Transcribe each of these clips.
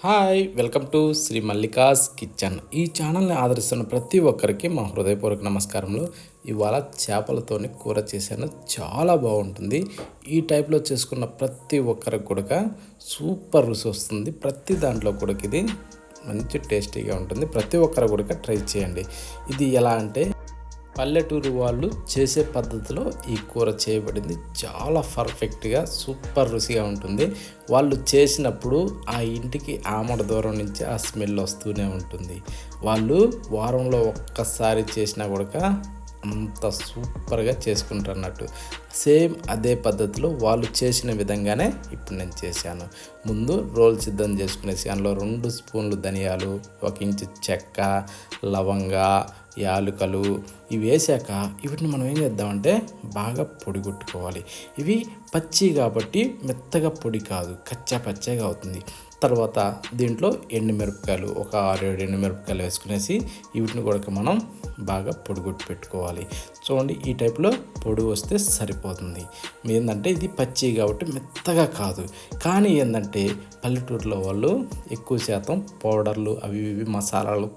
Hi welcome to Shri Mallika's kitchen. ఈ ఛానల్ని ఆదరిస్తున్న ప్రతి ఒక్కరికి మా హృదయపూర్వక నమస్కారములు. ఇవాళ చేపలతోని కూర చేశాను, చాలా బాగుంటుంది. ఈ టైప్లో చేసుకున్న ప్రతి ఒక్కరికి కూడా సూపర్ రుచి వస్తుంది. ప్రతి దాంట్లో కూడా ఇది మంచి టేస్టీగా ఉంటుంది. ప్రతి ఒక్కరు కూడా ట్రై చేయండి. ఇది ఎలా అంటే పల్లెటూరు వాళ్ళు చేసే పద్ధతిలో ఈ కూర చేయబడింది. చాలా పర్ఫెక్ట్గా సూపర్ రుచిగా ఉంటుంది. వాళ్ళు చేసినప్పుడు ఆ ఇంటికి ఆమడ దూరం నుంచి ఆ స్మెల్ వస్తూనే ఉంటుంది. వాళ్ళు వారంలో ఒక్కసారి చేసినా కూడా అంత సూపర్గా చేసుకుంటారు అన్నట్టు. సేమ్ అదే పద్ధతిలో వాళ్ళు చేసిన విధంగానే ఇప్పుడు నేను చేశాను. ముందు రోల్ సిద్ధం చేసుకునేసి అందులో 2 స్పూన్లు ధనియాలు, 1 ఇంచు చెక్క, లవంగా, యాలకులు ఇవి వేసాక వీటిని మనం ఏం చేద్దామంటే బాగా పొడి కొట్టుకోవాలి. ఇవి పచ్చి కాబట్టి మెత్తగా పొడి కాదు, కచ్చా పచ్చగా అవుతుంది. తర్వాత దీంట్లో ఎండుమిరపకాయలు ఒక 6-7 ఎండుమిరపకాయలు వేసుకునేసి వీటిని కూడా మనం బాగా పొడి కొట్టి పెట్టుకోవాలి. చూడండి, ఈ టైప్లో పొడి వస్తే సరిపోతుంది. ఏంటంటే ఇది పచ్చి కాబట్టి మెత్తగా కాదు. కానీ ఏంటంటే పల్లెటూరులో వాళ్ళు ఎక్కువ శాతం పౌడర్లు అవి ఇవి మసాలాలు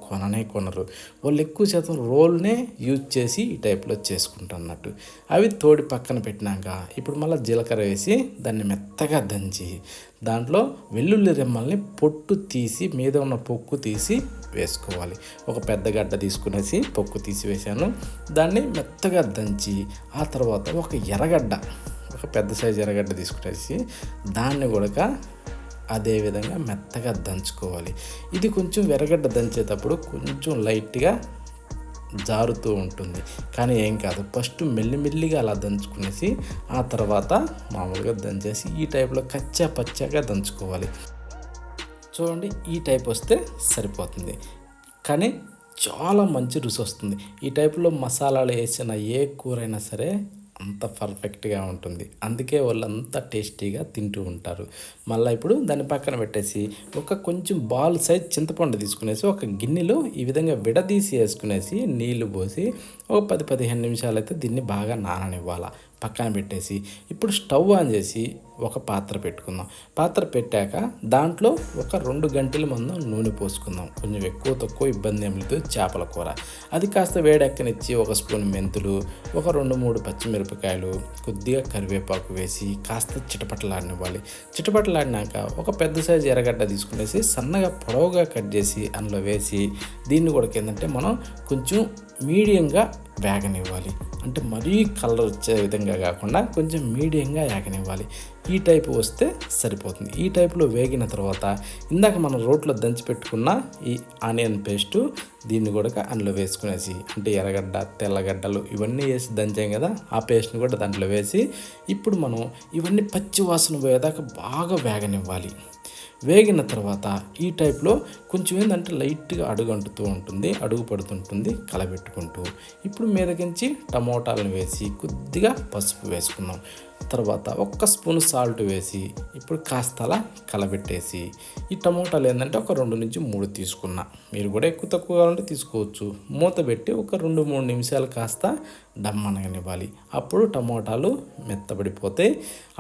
కొనరు. వాళ్ళు ఎక్కువ శాతం రోల్నే యూజ్ చేసి ఈ టైప్లో చేసుకుంటున్నట్టు. అవి తోడి పక్కన పెట్టినాక ఇప్పుడు మళ్ళీ జీలకర్ర వేసి దాన్ని మెత్తగా దంచి దాంట్లో వెల్లుల్లి రెమ్మల్ని పొట్టు తీసి మీద ఉన్న పొక్కు తీసి వేసుకోవాలి. ఒక పెద్ద గడ్డ తీసుకునేసి పొక్కు తీసి వేసాను. దాన్ని మెత్తగా దంచి ఆ తర్వాత ఒక పెద్ద సైజు ఎర్రగడ్డ తీసుకునేసి దాన్ని కూడా అదేవిధంగా మెత్తగా దంచుకోవాలి. ఇది కొంచెం ఎర్రగడ్డ దంచేటప్పుడు కొంచెం లైట్గా జారుతూ ఉంటుంది, కానీ ఏం కాదు. ఫస్ట్ మెల్లిమెల్లిగా అలా దంచుకునేసి ఆ తర్వాత మామూలుగా దంచేసి ఈ టైప్లో కచ్చా పచ్చగా దంచుకోవాలి. చూడండి, ఈ టైప్ వస్తే సరిపోతుంది, కానీ చాలా మంచి రుచి వస్తుంది. ఈ టైప్లో మసాలాలు వేసిన ఏ కూరైనా సరే అంత పర్ఫెక్ట్గా ఉంటుంది. అందుకే వాళ్ళు అంత టేస్టీగా తింటూ ఉంటారు. మళ్ళీ ఇప్పుడు దాన్ని పక్కన పెట్టేసి కొంచెం బాల్ సైజ్ చింతపండు తీసుకునేసి ఒక గిన్నెలో ఈ విధంగా విడదీసి వేసుకునేసి నీళ్లు పోసి ఒక 10-15 నిమిషాలు అయితే దీన్ని బాగా నాననివ్వాలి. పక్కన పెట్టేసి ఇప్పుడు స్టవ్ ఆన్ చేసి ఒక పాత్ర పెట్టుకుందాం. పాత్ర పెట్టాక దాంట్లో ఒక 2 గంటల మందం నూనె పోసుకుందాం. కొంచెం ఎక్కువ తక్కువ ఇబ్బంది ఏం లేదు చేపల కూర. అది కాస్త వేడెక్కనిచ్చి 1 స్పూన్ మెంతులు, ఒక 2-3 పచ్చిమిరపకాయలు, కొద్దిగా కరివేపాకు వేసి కాస్త చిటపటలాడనివ్వాలి. చిటపటలాడినాక ఒక పెద్ద సైజు ఎర్రగడ్డ తీసుకునేసి సన్నగా పొడవుగా కట్ చేసి అందులో వేసి దీన్ని కూడా ఏంటంటే మనం కొంచెం మీడియంగా వేగనివ్వాలి. అంటే మరీ కలర్ వచ్చే విధంగా కాకుండా కొంచెం మీడియంగా వేగనివ్వాలి. ఈ టైపు వస్తే సరిపోతుంది. ఈ టైపులో వేగిన తర్వాత ఇందాక మనం రోట్లో దంచి పెట్టుకున్న ఈ ఆనియన్ పేస్టు దీన్ని కూడా అందులో వేసుకునేసి, అంటే ఎర్రగడ్డ, తెల్లగడ్డలు ఇవన్నీ వేసి దంచాం కదా, ఆ పేస్ట్ని కూడా దాంట్లో వేసి ఇప్పుడు మనం ఇవన్నీ పచ్చి వాసన పోయేదాకా బాగా వేగనివ్వాలి. వేగిన తర్వాత ఈ టైప్లో కొంచెం ఏంటంటే లైట్గా అడుగు పడుతుంటుంది కలబెట్టుకుంటూ. ఇప్పుడు మీదకించి టమోటాలను వేసి కొద్దిగా పసుపు వేసుకుందాం. తర్వాత 1 స్పూన్ సాల్ట్ వేసి ఇప్పుడు కాస్త అలా కలబెట్టేసి ఈ టమోటాలు ఏంటంటే ఒక 2-3 తీసుకున్నా. మీరు కూడా ఎక్కువ తక్కువ కావాలంటే తీసుకోవచ్చు. మూత పెట్టి ఒక 2-3 నిమిషాలు కాస్త దమ్మనగనివ్వాలి. అప్పుడు టమోటాలు మెత్తబడిపోతే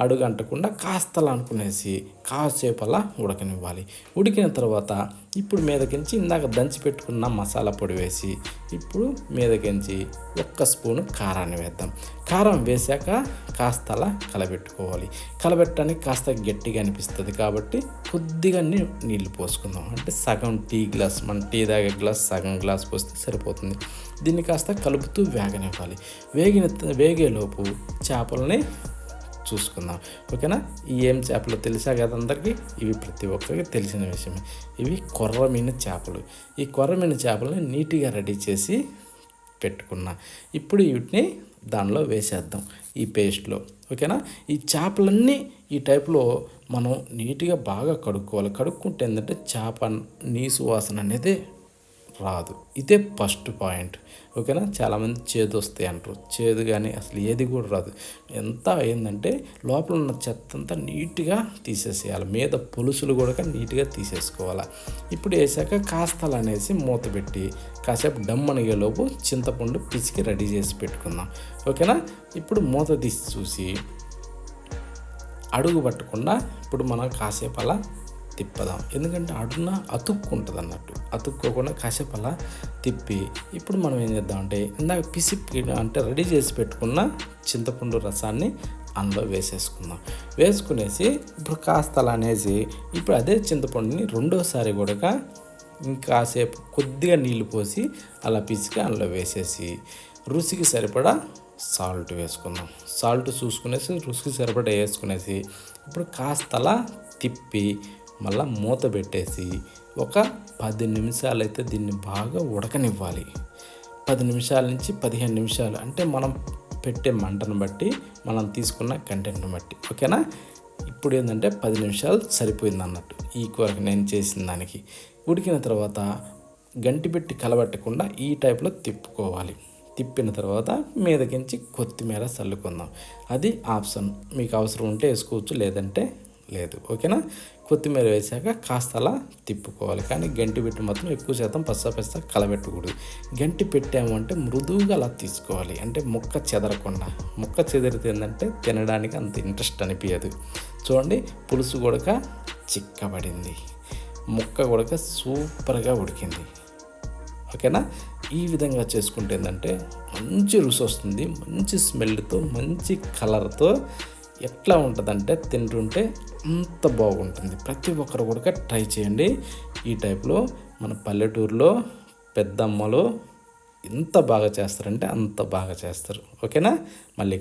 అడుగు అంటకుండా కాస్త అలా అనుకునేసి కాసేపు అలా ఉడకనివ్వాలి. ఉడికిన తర్వాత ఇప్పుడు మీదకించి ఇందాక దంచి పెట్టుకున్న మసాలా పొడి వేసి ఇప్పుడు మీదకించి 1 స్పూను కారాన్ని వేద్దాం. కారం వేసాక కాస్త అలా కలబెట్టుకోవాలి. కలబెట్టడానికి కాస్త గట్టిగా అనిపిస్తుంది కాబట్టి కొద్దిగా నీళ్ళు పోసుకుందాం. అంటే సగం టీ గ్లాస్, మన టీ తాగే గ్లాస్ సగం గ్లాస్ పోస్తే సరిపోతుంది. దీన్ని కాస్త కలుపుతూ వేగనివ్వాలి. వేగేలోపు చేపలని చూసుకుందాం. ఓకేనా? ఈ ఏం చేపలు తెలుసా కదా అందరికీ? ఇవి ప్రతి ఒక్కరికి తెలిసిన విషయమే. ఇవి కొర్రమీన చేపలు. ఈ కొర్రమీన చేపలని నీట్గా రెడీ చేసి పెట్టుకున్నా. ఇప్పుడు వీటిని దానిలో వేసేద్దాం ఈ పేస్ట్లో. ఓకేనా? ఈ చేపలన్నీ ఈ టైప్లో మనం నీట్గా బాగా కడుక్కోవాలి. కడుక్కుంటే ఏంటంటే చేప నీసు వాసన అనేది రాదు. ఇదే ఫస్ట్ పాయింట్. ఓకేనా? చాలామంది చేదు వస్తాయి అంటారు. చేదు కానీ అసలు ఏది కూడా రాదు. ఎంత ఏంటంటే లోపల ఉన్న చెత్త అంతా నీట్గా తీసేసేయాలి. మీద పులుసులు కూడా నీట్గా తీసేసుకోవాలి. ఇప్పుడు వేసాక కాస్తలు అనేసి మూత పెట్టి కాసేపు డమ్మనిగేలోపు చింతపండు పిసికి రెడీ చేసి పెట్టుకుందాం. ఓకేనా? ఇప్పుడు మూత తీసి చూసి అడుగు పట్టకుండా ఇప్పుడు మనం కాసేపు అలా తిప్పదాం. ఎందుకంటే అడుగున అతుక్కుంటుంది అన్నట్టు. అతుక్కోకుండా కాసేపు అలా తిప్పి ఇప్పుడు మనం ఏం చేద్దామంటే ఇందాక అంటే రెడీ చేసి పెట్టుకున్న చింతపండు రసాన్ని అందులో వేసేసుకుందాం. వేసుకునేసి ఇప్పుడు కాస్త అలా అనేసి ఇప్పుడు అదే చింతపండుని రెండోసారి కూడా ఇంకాసేపు కొద్దిగా నీళ్లు పోసి అలా పిసికి అందులో వేసేసి రుచికి సరిపడా సాల్ట్ వేసుకుందాం. సాల్ట్ చూసుకునేసి రుచికి సరిపడా వేసుకునేసి ఇప్పుడు కాస్త అలా తిప్పి మళ్ళీ మూత పెట్టేసి ఒక 10 నిమిషాలు అయితే దీన్ని బాగా ఉడకనివ్వాలి. 10 నిమిషాల నుంచి 15 నిమిషాలు అంటే మనం పెట్టే మంటను బట్టి, మనం తీసుకున్న కంటెంట్ని బట్టి. ఓకేనా? ఇప్పుడు ఏంటంటే 10 నిమిషాలు సరిపోయింది అన్నట్టు ఈ కూరకు నేను చేసిన దానికి. ఉడికిన తర్వాత గంటి పెట్టి కలబెట్టకుండా ఈ టైప్లో తిప్పుకోవాలి. తిప్పిన తర్వాత మీదకించి కొత్తిమీర చల్లుకుందాం. అది ఆప్షన్, మీకు అవసరం ఉంటే వేసుకోవచ్చు, లేదంటే లేదు. ఓకేనా? కొత్తిమీర వేసాక కాస్త అలా తిప్పుకోవాలి. కానీ గంటి పెట్టి మాత్రం ఎక్కువ శాతం పస్సా కలబెట్టకూడదు. గంటి పెట్టాము అంటే మృదువుగా అలా తీసుకోవాలి. అంటే ముక్క చెదరకుండా. ముక్క చెదిరితే ఏంటంటే తినడానికి అంత ఇంట్రెస్ట్ అనిపించదు. చూడండి, పులుసు కూడా చిక్కబడింది, ముక్క కూడా సూపర్గా ఉడికింది. ఓకేనా? ఈ విధంగా చేసుకుంటే ఏంటంటే మంచి రుచి వస్తుంది. మంచి స్మెల్తో, మంచి కలర్తో ఎట్లా ఉంటుందంటే తింటుంటే అంత బాగుంటుంది. ప్రతి ఒక్కరు కూడా ట్రై చేయండి. ఈ టైప్లో మన పల్లెటూరులో పెద్దమ్మలు ఎంత బాగా చేస్తారంటే అంత బాగా చేస్తారు. ఓకేనా? మళ్ళీ